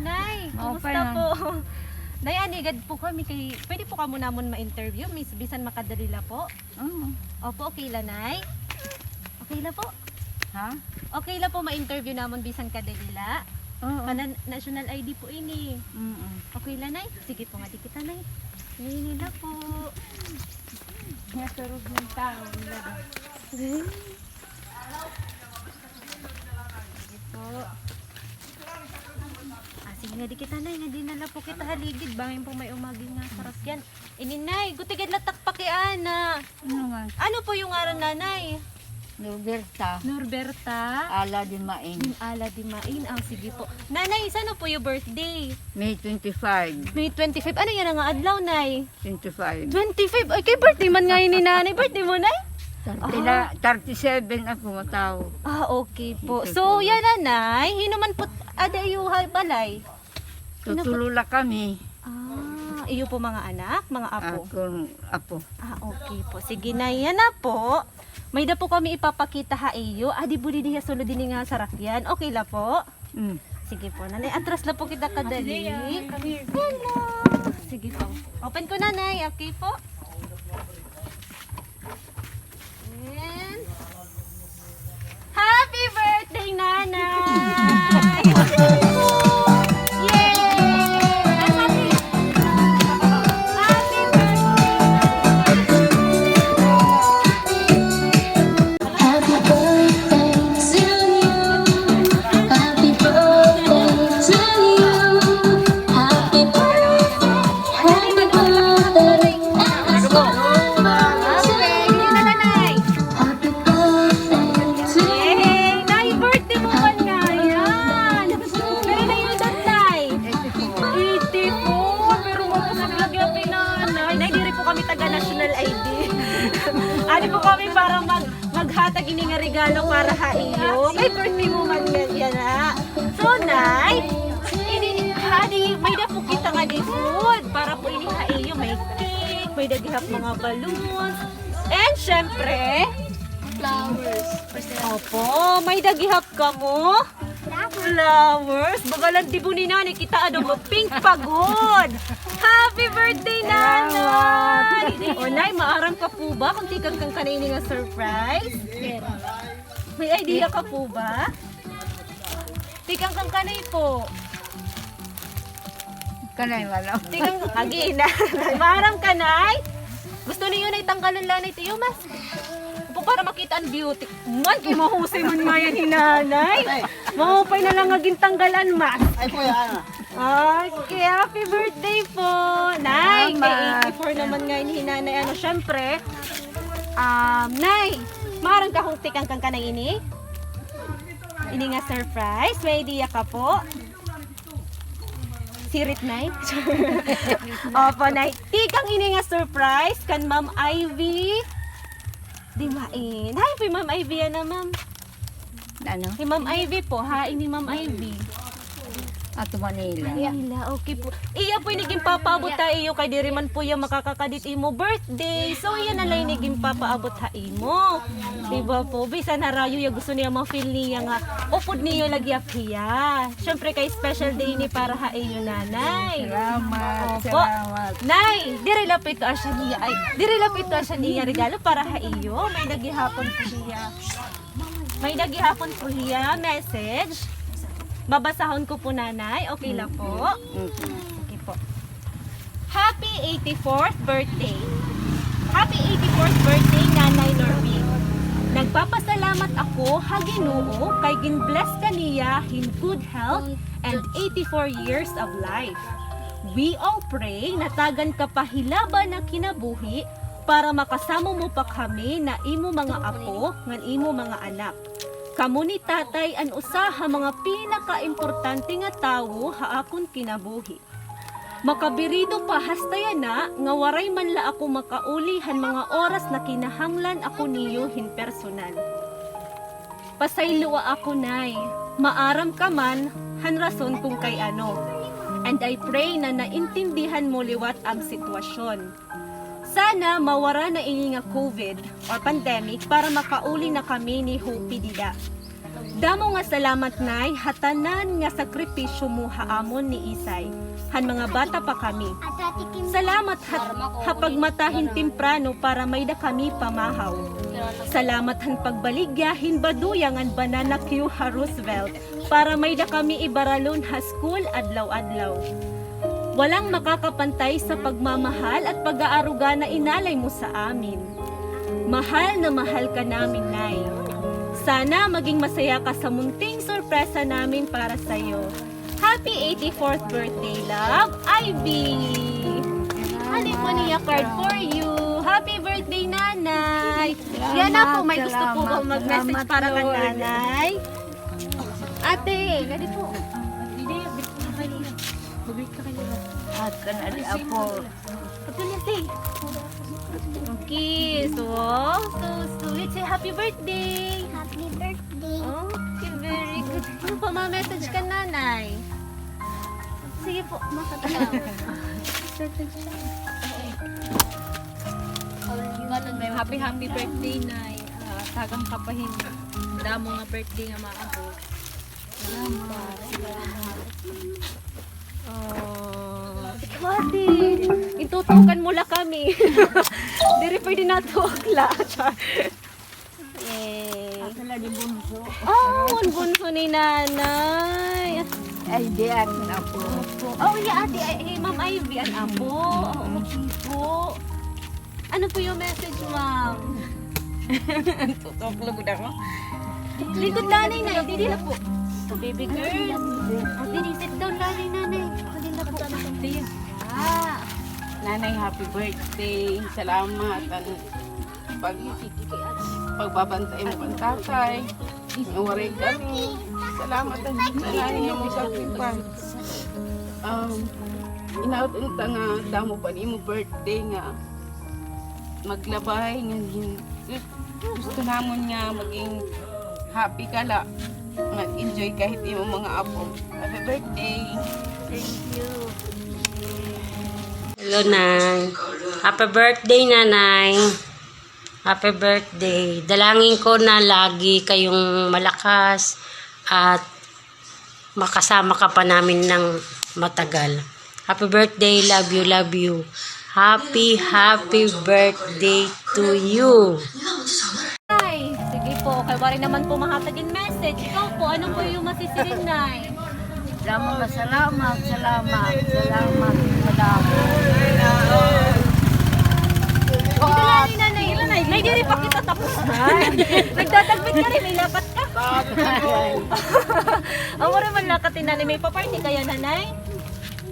Nay. Kumusta po? Nay, anigad po kami kay... Pwede po ka muna ma-interview, Miss Bisan Makadalila po? Opo, okay la, Nay? Okay la po? Ha? Okay la po ma-interview namon Bisan Kadalila? Oo. National ID po ini. Okay la, Nay? Sige po nga di kita, Nay. Hindi na po. Nasurog ng tao. Sige po. Sige nga di kita, Nay, nga di nala po kita haligid, bangin po may umagi nga sarasyan. Ininay, gutigid latak pa kay Ana. Ano po yung aran, Nanay? Norberta. Ala di main. Ala di main. Sige po. Nanay, saan po yung birthday? May 25. May 25. Ano yan nga adlaw, Nay? 25. 25? Ay, kay birthday man ngayon ni Nanay. Birthday mo, Nay? 37 ako matao. Okay po. So, yan, Nanay. Hinuman po, adayuhay balay. Tutulula kami. Iyo po mga anak, mga apo. Akong apo. Okay po. Sige na, yan na po. May da po kami ipapakita ha iyo. Di buli diya sulod din nga sarakyan. Okay la po? Sige po, Nanay. Atras na po kita kadali. Hello. Sige po. Open ko, Nanay. Okay po. And... Happy birthday, Nanay! Ano po kami para maghatag ini nga regalo para ha iyo. May birthday mo man yan ha. So, Nay, may da po kita nga di food para po ini ha iyo. May cake, may dagihap mga balloons. And syempre, flowers. Opo, may dagihap ka mo. Flowers. Bagalan di po ni Nanay, kita ano mo, pink pagod. Happy birthday, Nanay! O, Nay, maaram ka po ba kung tikang kang kanini nga surprise? May idea ka po ba? Tikang kang kanay po. Kanay wala. Tikang agi na. Maaram ka, Nay? Gusto niyo na itanggalan lang ito yung mas. Para makita ang beauty. Man, mahusay man nga yan ni Nanay. Mahupay na lang aging tanggalan, mas. Ay po yan. Okay, happy birthday po. Nay, kay 84 naman ngayon ni Nanay. Syempre, Nay, marang ka kung tikang kang kanay ini? Ini nga surprise. May idea ka po? Sirit, Nay? Opo, Nay. Tikang ini nga surprise kan Ma'am Ivy. Di main. Hi, po Ma'am Ivy yan na, Ma'am. Ano? Si Ma'am Ivy po, ha? Ini Ma'am Ivy. Ato Manila. Manila, okay po. Iya po iniging papaabot ta iyo kay diri man po yung makakakadit imo birthday. So iya na lang iniging papaabot ha imo. Diba po? Bisan na rayo yung gusto niya ma-feel niya nga upod niyo lagi aphiya. Syempre kay special day ni para ha iyo, Nanay. Salamat. Opo. Salamat. Nay, diri lapit to asya niya. Ay, diri lapit to asya niya regalo para ha iyo. May nagihapon po siya. May nagihapon po siya message. Babasahon ko po, Nanay. Okay lang po? Okay po. Happy 84th birthday. Happy 84th birthday, Nanay Norby. Nagpapasalamat ako ha Ginoo kay gin-bless kaniya in good health and 84 years of life. We all pray na tagan kapahilaba na kinabuhi para makasamo mo pa kami na imo mga apo ngan imo mga anak. Kamu ni tatay an usaha mga pinaka-importante nga tawo ha akon kinabuhi. Makabirido pa hastayan na nga waray man la ako makaulihan mga oras na kinahanglan ako niyo hin personal. Pasayloa ako, Nay. Maaram ka man han rason kung kay ano. And I pray na naintindihan mo liwat ang sitwasyon. Sana mawara na ini nga COVID or pandemic para makauli na kami ni Hopi Dida. Damo nga salamat nay, hatanan nga sakripisyo mo haamon ni Isay. Han mga bata pa kami. Salamat hapagmatahin timprano para may da kami pamahaw. Salamat han pagbaligyahin baduyangan banana Q ha Roosevelt para may da kami ibaralon ha school adlaw-adlaw. Walang makakapantay sa pagmamahal at pag-aaruga na inalay mo sa amin. Mahal na mahal ka namin, Nay. Sana maging masaya ka sa munting sorpresa namin para sa'yo. Happy 84th birthday, love, Ivy! Halip mo niya card for you. Happy birthday, Nanay! Yan na po, may gusto po ba mag-message para kay Nanay? Ate, gani po. Babalik ka kanila. At kanali ako. Patuloy, ate. Kiss. Wow, so sweet. Say happy birthday. Happy birthday. Okay, very good. Ano pa, ma-message ka, Nanay? Sige po, makatalaw. Happy birthday, Nay. Tagang kapahin. Damo nga birthday nga maabot. Oh, ate, itutukan mo la kami. Diri pwede na tukla. Yay. Sala di bunso. Oh, ang bunso ni Nanay. Ay, di ako ako. Oh, yeah, ate. Ay, Ma'am Ivy, ang apo. Po. Ano po yung message, Ma'am? Tutok lugod ako. Likod nanay na, hindi na po. So, baby girl. Dini, sit down nanay. Hindi na po. Nanay, happy birthday. Salamat. Pagbabantay mo kang tatay. Nawaray kami. Salamat ang nanay mo sa sacrifice. Inaut-unta nga damo pa ni mo birthday nga maglabay nga gusto namon nga maging happy ka la. Mag-enjoy kahit imo mga apo. Happy birthday. Thank you. Hello, Nay. Happy birthday, Nanay. Happy birthday. Dalangin ko na lagi kayong malakas at makasama ka pa namin ng matagal. Happy birthday. Love you, love you. Happy birthday to you. Nay, sige po. Kay wari naman po mahatagin message. Ikaw po, ano po yung masisirin, Nay? Salamat. Ito lang ni Nanay. Nay, diri pa kita tapos na. Nagdadagbit ka rin, may lapat ka. Ang wala man lakatin, Nanay. May pa-party kaya, Nanay?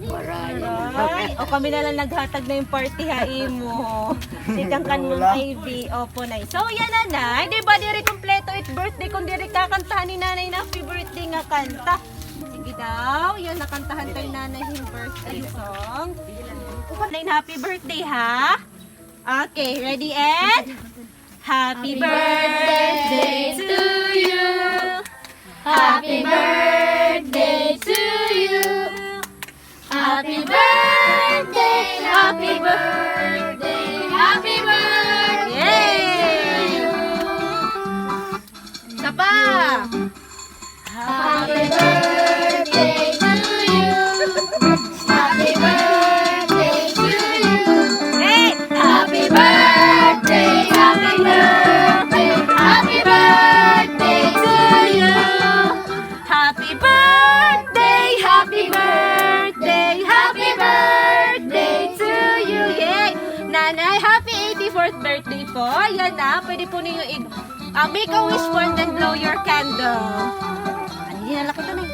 Ay, o kami na lang naghatag na yung party mo. Sikangkan mo Ivy. Opo, Nay. So, yan, Nanay. Di ba diri kompleto it birthday kung diri kakantahan ni Nanay na happy birthday nga kanta. Sige daw. Yan, nakantahan tayo Nanay yung birthday song. Nay, happy birthday, ha? Okay, ready, Ed? Happy birthday to you. Happy birthday to you. Happy birthday, happy birthday, happy birthday. Yay! Sapa! Happy birthday to you. Happy birthday to you. Hey! Happy birthday, happy birthday, happy birthday to you. Happy birthday, happy birthday, happy birthday to you. Yay! Nanay, happy 84th birthday po. Yan na, pwede po ninyo make a wish for and then blow your candle. Hindi na lakot na.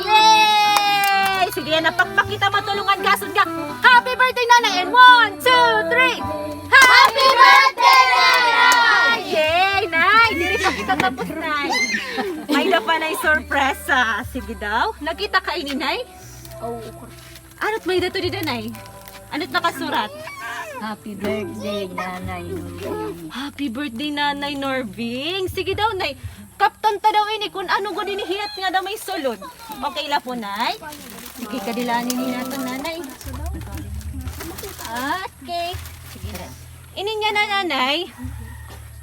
Yay! Sige, napagpakita matulungan gasod ka. Happy birthday, Nanay! And 1, 2, 3! Happy birthday, Nanay! Yay, Nay! Hindi pa kita tapos, Nay. May na pa na sorpresa. Sige daw. Nakita ka ini, Nay? Oo. Ano't may dato dito, Nay? Ano't nakasurat? Happy birthday, Nanay. Happy birthday, Nanay Norving. Sige daw, Nay. Kapton ta daw ini kung ano ko dinihiyat nga daw may sulod. Okay la po, Nay? Sige, kadilanin ni nato, Nanay. Okay. Sige na. Ini nga na, Nanay.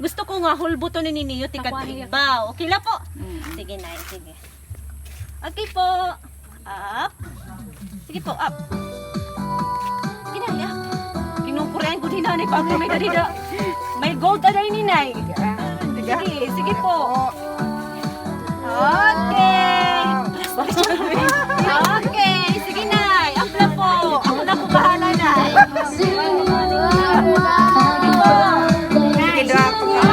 Gusto ko nga hulbo to ni Niniyo tikat ibaw. Okay la po? Sige na, sige. Okay po. Up. Sige po, up. Sige na, up. Kinukurean ko din nanay pag may dalida. May gold aday ni Nay. Sige, sige po. Okay. Okay, sige Nay. Up na po. Ako na po bahala na. Sige po. Sige, drop ka.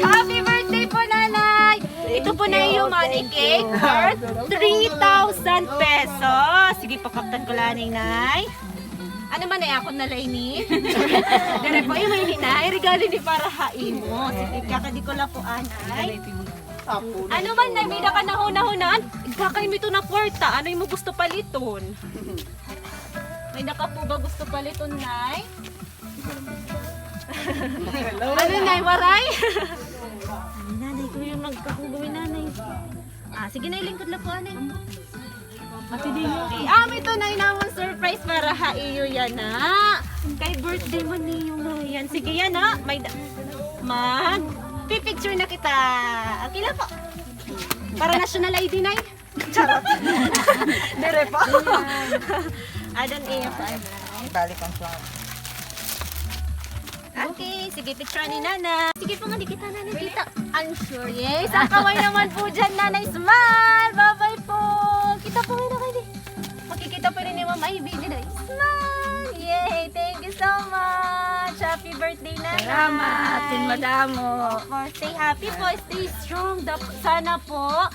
Happy birthday po, Nanay! Ito po na yung money cake worth 3,000 pesos. Sige, pakaptan ko lang, Nay. Ano man ay ako nalay ni? Dere po yung may hinay. Regalo ni para haimo. Sige, kakadi ko lang po, Anay. Ano man, Nay, may ka na hunahunaan. Kakaimito na kwarta. Ano yung mo gusto paliton? May naka po ba gusto paliton, Nay? Ano, Nay, waray? Nanay ko yung magkakugawin, Nanay. Sige na, ilingkod na po, Anay. Okay. Ito na inamang surprise para haiyo yan, na. Kay birthday mo niyo mo yan. Sige yan, ha. Pipicture na kita. Okay lang po. Para national ID, Nay. Charot. Dere po. Adan iyo pa, Nay. Balik ang flower. Okay, sige, picture ni Nana. Sige po nga, di kita Nanay kita. I'm sure, yes. Ang kaway naman po dyan, Nanay. Smile! Bye-bye po. Kita po nga na kayo. Makikita po rin ni Mama Ivy. Smile! Yay! Thank you so much. Happy birthday, Nanay. Salamat, madamo. Stay happy po. Stay strong. Sana po,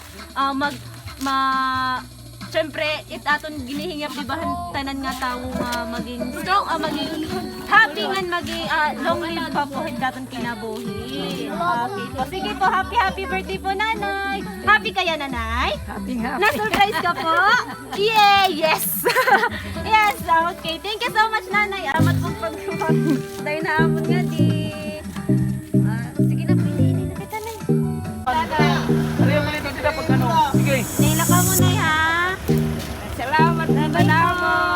Siyempre, aton ginihingap dibahan tanan nga tawo nga maging strong, maging happy nga maging long live pa po daton kinabuhi. Okay po. Sige po, happy birthday po, Nanay. Happy kaya, Nanay? Happy. Na-surprise ka po? Yeah, yes. Yes, okay. Thank you so much, Nanay. Aramat pong pag-rumag. Tayo na amon nga di. Sige na, pili na kita, Nay. Nanay. Ano yung malito dito pag ano? Sige. Naila ka mo, Nay, ha? Salamat, madamo.